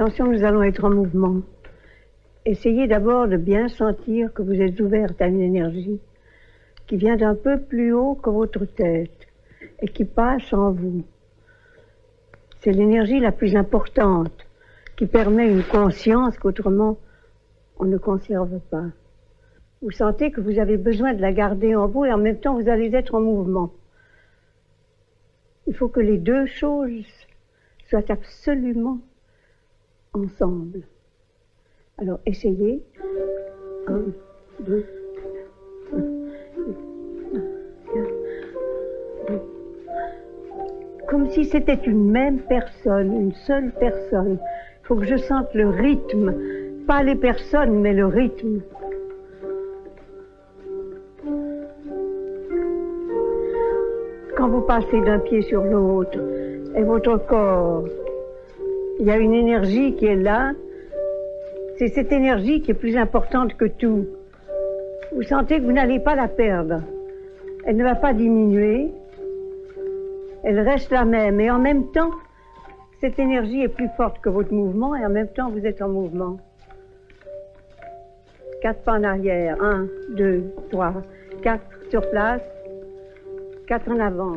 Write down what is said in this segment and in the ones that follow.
Attention, nous allons être en mouvement. Essayez d'abord de bien sentir que vous êtes ouverte à une énergie qui vient d'un peu plus haut que votre tête et qui passe en vous. C'est l'énergie la plus importante qui permet une conscience qu'autrement on ne conserve pas. Vous sentez que vous avez besoin de la garder en vous et en même temps vous allez être en mouvement. Il faut que les deux choses soient absolument ensemble. Alors essayez. 1, 2, 3, 4, 5. Comme si c'était une même personne, une seule personne. Il faut que je sente le rythme, pas les personnes, mais le rythme. Quand vous passez d'un pied sur l'autre, et votre corps, il y a une énergie qui est là. C'est cette énergie qui est plus importante que tout. Vous sentez que vous n'allez pas la perdre. Elle ne va pas diminuer. Elle reste la même. Et en même temps, cette énergie est plus forte que votre mouvement et en même temps, vous êtes en mouvement. 4 pas en arrière. 1, 2, 3, 4 sur place. 4 en avant. 1,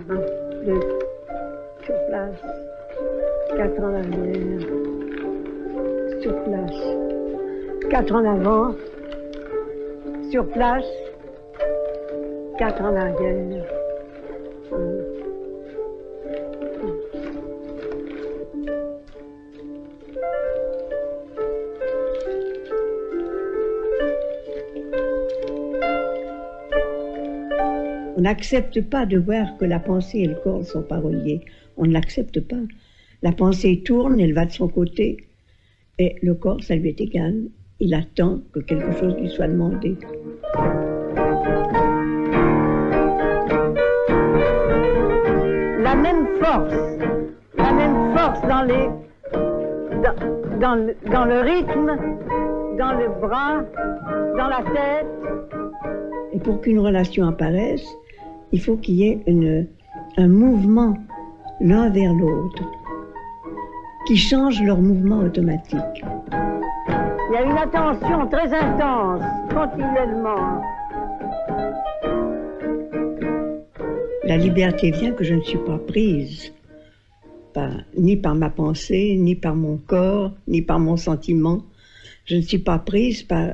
2, sur place. 4 en arrière. Sur place. 4 en avant. Sur place. 4 en arrière. 1. On n'accepte pas de voir que la pensée et le corps ne sont pas reliés. On ne l'accepte pas. La pensée tourne, elle va de son côté, et le corps, ça lui est égal. Il attend que quelque chose lui soit demandé. La même force dans le rythme, dans le bras, dans la tête. Et pour qu'une relation apparaisse, il faut qu'il y ait un mouvement l'un vers l'autre qui change leur mouvement automatique. Il y a une attention très intense, continuellement. La liberté vient que je ne suis pas prise, ni par ma pensée, ni par mon corps, ni par mon sentiment. Je ne suis pas prise par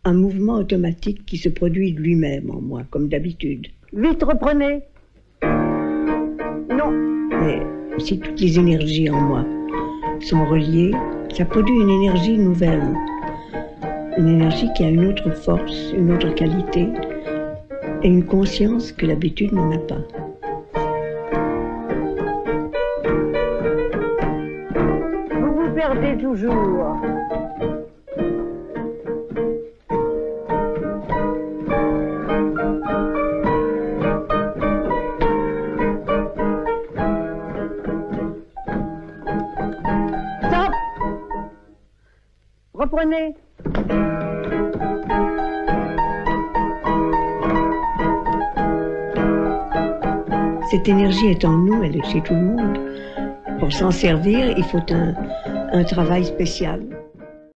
un mouvement automatique qui se produit de lui-même en moi, comme d'habitude. Vite, reprenez. Non. Mais si toutes les énergies en moi sont reliées, ça produit une énergie nouvelle. Une énergie qui a une autre force, une autre qualité, et une conscience que l'habitude n'en a pas. Vous vous perdez toujours. Reprenez. Cette énergie est en nous, elle est chez tout le monde. Pour s'en servir, il faut un travail spécial.